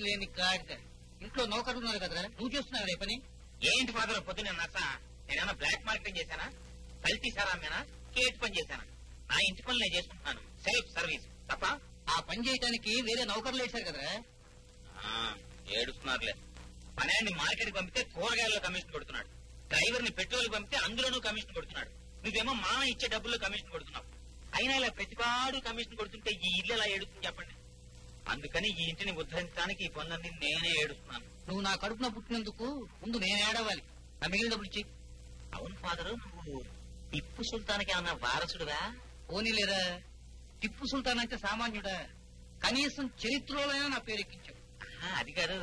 లేని గాడిద ఇంట్లో నౌకర్లు ఉన్నారు కదరా, నువ్వు చేస్తున్నావు రే పని. ఏంటి ఫాదర్ పొద్దున్న నచ్చ? నేనేమన్నా బ్లాక్ మార్కెటింగ్ చేశానా? కల్తీ సారామేనా? కేట్ పని చేశానా? నా ఇంటి పనులు నేను చేసుకుంటున్నాను, సెల్ఫ్ సర్వీస్ తప్ప. ఆ పని చేయడానికి వేరే నౌకర్లు వేశారు కదరా. ఏడుస్తున్నారులే. పనేని మార్కెట్ పంపితే కూరగాయల్లో కమిషన్ కొడుతున్నాడు, డ్రైవర్ ని పెట్రోల్ పంపితే అందులోనూ కమిషన్ కొడుతున్నాడు. నువ్వేమో మా ఇచ్చే డబ్బుల్లో కమిషన్ కొడుతున్నావు. అయినా ఇలా ప్రతిపాడు కమిషన్ కొడుతుంటే ఈ ఇల్లు ఎలా ఏడుస్తుంది చెప్పండి. అందుకని ఈ ఇంటిని ఉద్ధరించడానికి ఈ పనులన్నీ నేనే ఏడుస్తున్నాను. నువ్వు నా కడుపున పుట్టినందుకు ముందు నేను ఏడవాలి, నా మిగిలిన డబ్బులు ఇచ్చి. అవును ఫాదరు, నువ్వు టిప్పు సుల్తాన్కి ఏమన్నా వారసుడుగా? పోనీలేరా, టిప్పు సుల్తాన్ అంటే సామాన్యుడా? కనీసం చరిత్రలోనైనా నా పేరు ఎక్కించావు. అది కాదు,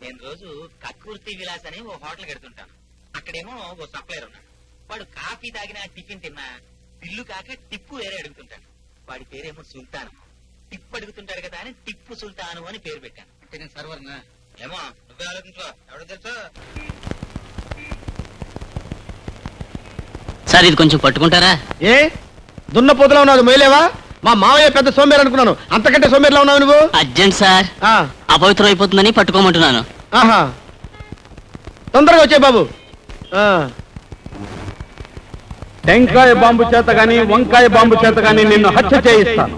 నేను రోజు కక్కుర్తి విలాస్ అని ఓ హోటల్ కడుతుంటాను. అక్కడేమో ఓ సప్లైర్ ఉన్నాడు. వాడు కాఫీ తాగినా టిఫిన్ తిన్నా బిల్లు కాక టిప్పు వేరే అడుగుతుంటాడు. వాడి పేరేమో సుల్తాను. టిప్పు అడుగుతుంటాడు కదా అని టిప్పు సుల్తాను అని పేరు పెట్టాను. అంటే నేను సర్వర్నా? ఏమో నువ్వే ఆలోచించో, ఎవడో తెలుసా. సార్ ఇది కొంచెం పట్టుకుంటారా? ఏ దున్నపోతులా ఉన్నావు, మొయ్యలేవా? మా మావయ్య పెద్ద సోమేరు అనుకున్నాను, అంతకంటే సోమేరులా ఉన్నావు నువ్వు. అర్జెంట్ సార్, అపవిత్రం అయిపోతుందని పట్టుకోమంటున్నాను. ఆహా, తొందరగా వచ్చే బాబు. టెంకాయ బాంబు చేత గాని వంకాయ బాంబు చేత గాని నిన్ను హత్య చేయిస్తాను.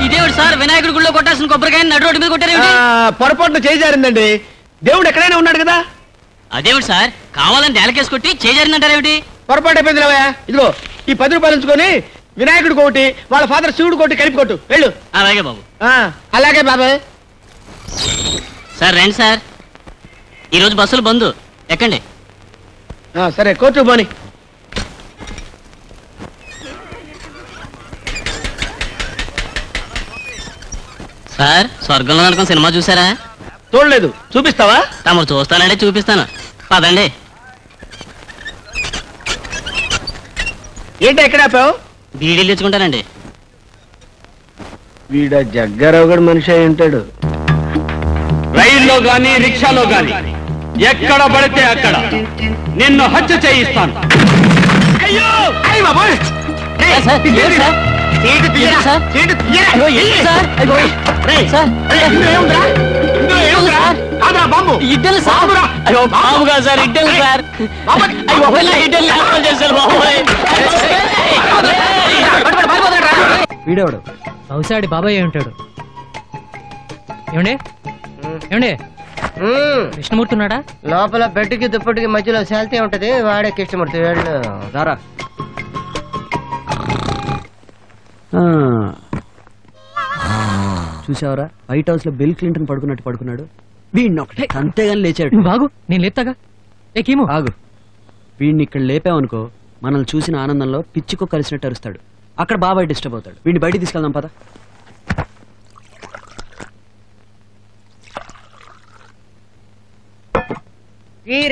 ఇదేవిడు సార్, వినాయకుడి గుళ్ళో కొట్టాల్సిన కొబ్బరికాయ నడు రోడ్డు మీద కొట్టారు. పొరపాటున చేజారిందండి. దేవుడు ఎక్కడైనా ఉన్నాడు కదా. అదేవిడు సార్, కావాలని నేలకేసి కొట్టి చేజారిందంటారేమిటి? పొరపాటు అయిపోయింది రావయ్యా. ఇదిగో ఈ 10 రూపాయలు ఉంచుకొని వినాయకుడికి ఒకటి, వాళ్ళ ఫాదర్ శివుడు ఒకటి కలిపి కొట్టు, వెళ్ళు. అలాగే బాబు. అలాగే బాబాయ్. సార్ రండి సార్, ఈరోజు బస్సులు బంద్, ఎక్కండి. సరే కోర్టు పోని. సార్ స్వర్గంలో నరకం సినిమా చూసారా? చూడలేదు, చూపిస్తావా? తమరు చూస్తానంటే చూపిస్తాను, పదండి. ఏంటి ఎక్కడ ఆపావు? బీడీలు తెచ్చుకుంటానండి. వీడ జగ్గారావు గడు మనిషి అయి ఉంటాడు. రైల్లో గాని రిక్షాలో గాని ఎక్కడ పడితే అక్కడ నిన్ను హత్య చేయిస్తాను. అయ్యో అయ్య బాబోయ్, వీడేవాడు బహుశాడి బాబాయ్ ఉంటాడు. ఏమండే ఏమండే, కృష్ణమూర్తి ఉన్నాడా? లోపల బెడ్కి దుప్పటికి మధ్యలో శాల్తీ ఉంటది, వాడే కృష్ణమూర్తి. రారా. చూసావరా, వైట్ హౌస్ లో బిల్ క్లింటన్ పడుకున్నట్టు పడుకున్నాడు. వీడిని ఒకటే అంతేగాని లేచాడు. బాగు, నేను లేపుతాగా. ఏమో ఆగు, వీడిని ఇక్కడ లేపావనుకో, మనల్ని చూసిన ఆనందంలో పిచ్చికో కలిసినట్టు అరుస్తాడు. అక్కడ బాబాయ్ డిస్టర్బ్ అవుతాడు. వీడిని బయటికి తీసుకెళ్దాం పద.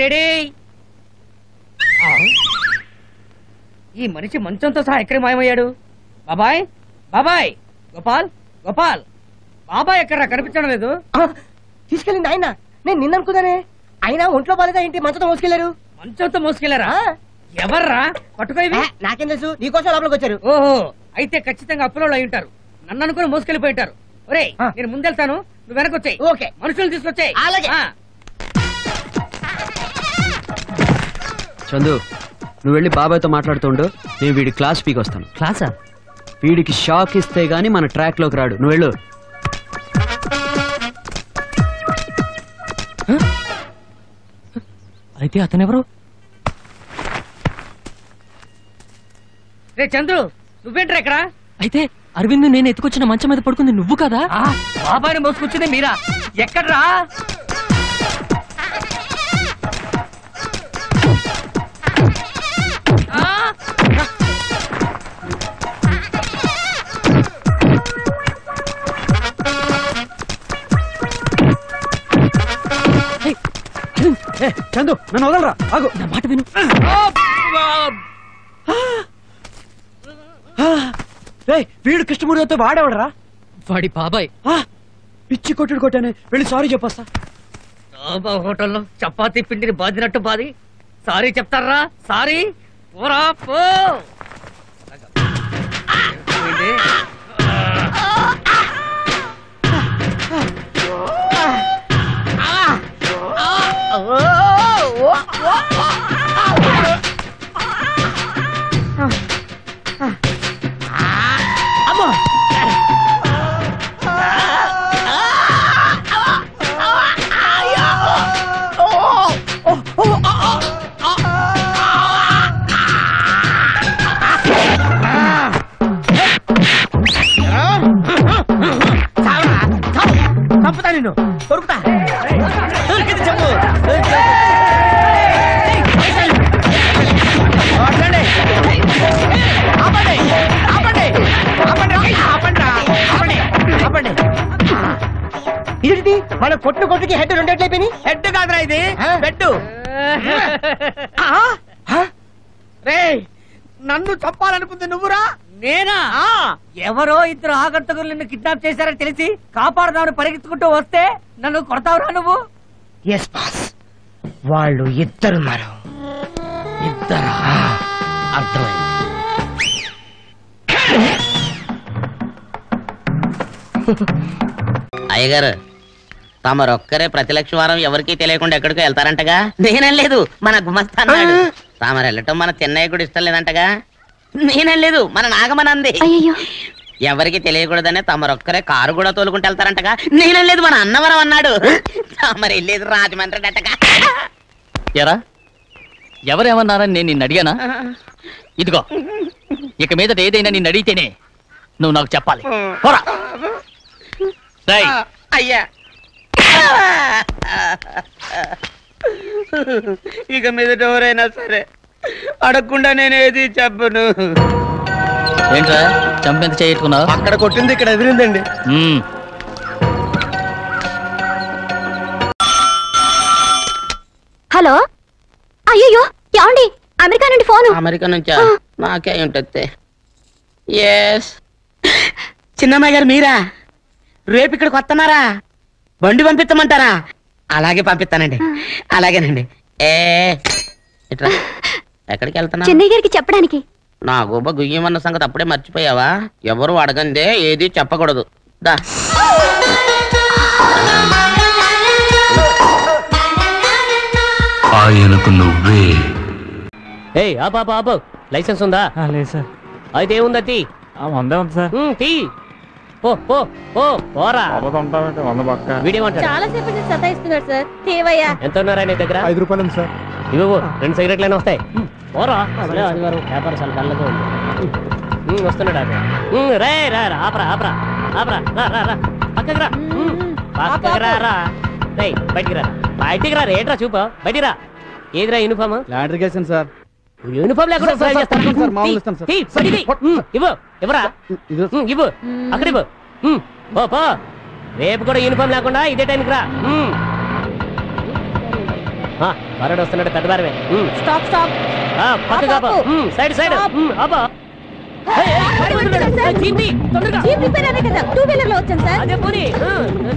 రెడీ. ఈ మనిషి మంచంతో సహా ఎక్కడ మాయమయ్యాడు? బాబాయ్, బాబాయ్, గోపాల్, గోపాల్, బాబాయ్ ఎక్కడా కనిపించడం లేదు. తీసుకెళ్ళింది ఆయన. నేను నిన్న అనుకున్నానే. అయినా ఒంట్లో బాలేదా ఏంటి మంచంతో మోసుకెళ్లారు? మంచంతో మోసుకెళ్లారా? ఎవర్రా పట్టుకోవి? నాకేం తెలుసు, నీకోసం లోపలికి వచ్చారు. ఓహో, అయితే ఖచ్చితంగా అప్పులో అయి ఉంటారు. నన్ను అనుకుని మోసుకెళ్ళిపోయి ఉంటారు. ఒరే, నేను ముందెళ్తాను, నువ్వు వెనకొచ్చాయి. ఓకే, మనుషులు తీసుకొచ్చాయి. అలాగే. చందు, నువ్వు వెళ్ళి బాబాయ్తో మాట్లాడుతుండు, నేను వీడి క్లాస్ పీకి వస్తాను. క్లాసా? వీడికి షాక్ ఇస్తే గానీ మన ట్రాక్ లోకి రాడు. నువ్వు వెళ్ళు. అయితే అతనెవరు? రే చంద్రు, నువ్వేంట్రా ఇక్కడ? అయితే అరవింద్ నేను ఎత్తుకొచ్చిన మంచం మీద పడుకుంది నువ్వు కదా? బాబాయ్ని మోసుకొచ్చింది మీరా? ఎక్కడ్రా? చందు, నన్ను వదలరా, ఆగు, నా మాట విను. వీడు కృష్ణమూర్తితో వాడేవాడరా? వాడి బాబాయ్. పిచ్చి కొట్టుడు కొట్టానే, వెళ్ళి సారీ చెప్పొస్తా. హోటల్లో చపాతీ పిండిని బాదినట్టు బాది సారీ చెప్తారా? సారీ పోరా పో. మన కొట్టు కొట్టుకి హెడ్ రెండేట్లయిపోయి. హెడ్ కాదురా ఇది, బెడ్. రే, నన్ను చంపాలనుకుంది నువ్వురా? నేనా? ఎవరో ఇద్దరు ఆగంతకులు నిన్ను కిడ్నాప్ చేశారని తెలిసి కాపాడదామని పరిగెత్తుకుంటూ వస్తే నన్ను కొడతావురా నువ్వు? ఎస్ బాస్, వాళ్ళు ఇద్దరున్నారు. ఇద్దరా? అర్థమైంది. అయ్యగారు, తమరొక్కరే ప్రతిలక్ష వారం ఎవరికీ తెలియకుండా ఎక్కడికో వెళ్తారంటగా? నేనేం లేదు, మన గుమస్తా అన్నాడు. తామరు వెళ్ళటం మన చెన్నయ్య కూడా ఇష్టం లేదంటగా? నేనేం లేదు, మన నాగమనంది. ఎవరికి తెలియకూడదనే తమరొక్కరే కారు కూడా తోలుకుంటూ వెళ్తారంటగా? నేనేం లేదు, మన అన్నవరం అన్నాడు. తమరు వెళ్ళేది రాజమండ్రి అట్టగా. ఎరా, ఎవరేమన్నారని నేను నిన్ను అడిగానా? ఇదిగో, ఇక మీదట ఏదైనా నిన్ను అడిగితేనే నువ్వు నాకు చెప్పాలి. పోరా. అయ్యా, ఇక మీదట ఎవరైనా సరే అడగకుండా నేను ఏది చెప్పను. ఏంట్రా చంపెంత చేయట్టుకున్నావు? అక్కడ కొట్టింది ఇక్కడ ఎదిరిందండి. హలో, అయ్యో ఏమండి, అమెరికా నుండి ఫోను. అమెరికా నుంచా? నాకే ఉంటుంది. ఎస్, చిన్నమ్మాయి గారు మీరా? రేపు ఇక్కడికి వస్తున్నారా? బండి పంపిస్తామంటారా? అలాగే పంపిస్తానండి. అలాగేనండి. ఇట్రా, ఎక్కడికి వెళ్తున్నా? చెన్నై గారికి చెప్పడానికి. నా గుబ్బ గుయ్యమన్న సంగతి అప్పుడే మర్చిపోయావా? ఎవరు అడగందే ఏది చెప్పకూడదు. దా, ఆయనకు నువ్వే. లైసెన్స్ ఉందా? లేదు సార్. అయితే ఏముంది? వందే ఉంది సార్. తీ పోరా. చాలా సేపు సతాయిస్తున్నాడు సార్. దేవయ్యా, ఎంత ఉన్నారా నీ దగ్గర? 5 రూపాయలు ఉంది సార్. ఇవ్వు, 2 సిగరెట్లైనా వస్తాయి. పోరా. ఆదివారం వ్యాపారం చాలా డల్గా ఉంది. వస్తున్నాడు అది. రే రా, ఆపరా ఆపరా ఆపరా, రా రా రా, పక్కకి రా, పక్కకి రా రా. రే, బయటికి రా, బయటికి రా. రేట్రా చూపు, బయటికి రా. ఏదిరా యూనిఫామ్? లాండ్రీకి వేసాను సార్. యూనిఫామ్ లేకుండా ఇవ్వు, ఇవ్వరా, ఇవ్వు, అక్కడ ఇవ్వు. పో, రేపు కూడా యూనిఫామ్ లేకుండా ఇదే టైంకి రా. వరడు వస్తున్నాడు, పెద్ద బారవే. Stop stop. పక్కగా సైడ్ సైడ్. జీప్ రిపేర్ అనే కదా, 2 వీలర్ లో వచ్చాను సార్. అదే పోనీ,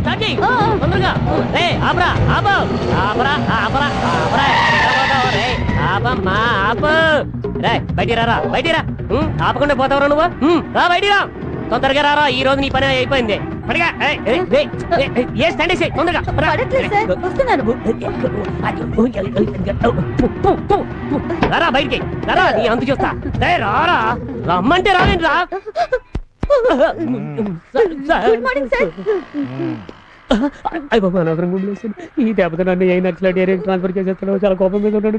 స్టార్ట్ చేయి తొందరగా. రే ఆపరా, ఆపరా, ఆపరా, ఆపరా. ఆపమ్మా, ఆపు. రే, బయటికి రారా, బయటికి రా. ఆపకుండా పోతావరా నువ్వు? రా, బయటికి రా, తొందరగా రారా. ఈ రోజు నీ పని అయిపోయింది. పడిగా ఏ స్టాండ్ వేసి తొందరగా రారా, బయటికి రారా. నీ అంత చూస్తా. రారా, రమ్మంటే రావేంటి రా. Good morning sir. ఈ దెబ్బతో నన్ను ఏ నక్సలైట్ డైరెక్ట్ ట్రాన్స్ఫర్ చేసేస్తాను. చాలా కోపం మీద ఉన్నాడు.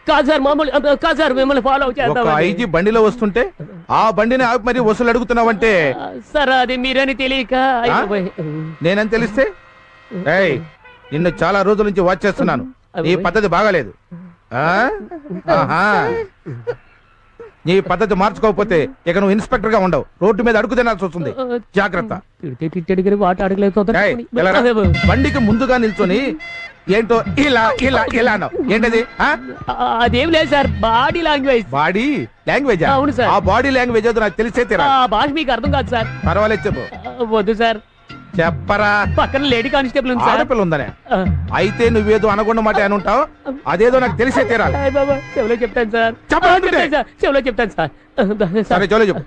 కాదు సార్, మామూలు కాదు సార్, మిమ్మల్ని ఫాలో చేద్దాం. ఐజీ బండిలో వస్తుంటే ఆ బండిని ఆపి మరి వసూలు అడుగుతున్నావంటే? సార్, అది మీరని తెలియక. నేనని తెలిస్తే? నిన్ను చాలా రోజుల నుంచి వాచ్ చేస్తున్నాను. ఈ పద్ధతి బాగాలేదు. నీ పద్ధతి మార్చుకోకపోతే ఇక నువ్వు ఇన్స్పెక్టర్ గా ఉండవు. రోడ్డు మీద అడుగు తినాల్సి వస్తుంది. జాగ్రత్త. బండికి ముందుగా నిల్చొని ఏంటో ఇలా ఇలా ఇలా అన్నావు. ఏంటది? అదేం లేదు sir, body language. Body language? అవును సార్. ఆ బాడీ లాంగ్వేజ్ ఏదో నాకు తెలిసే తీరా. భాష మీకు అర్థం కాదు సార్. పర్వాలేదు, చెప్పు. వద్దు సార్. చెప్పరా. పక్కన లేడీ కానిస్టేబుల్ ఉంది. ఆడపిల్ల ఉందనే? అయితే నువ్వేదో అనకుండా మాట అని ఉంటావు. అదేదో నాకు తెలిసే తీరాలి. చెవులో చెప్తాను సార్. చెవులో చెప్తాను సార్. సరే, చెవులో చెప్పు.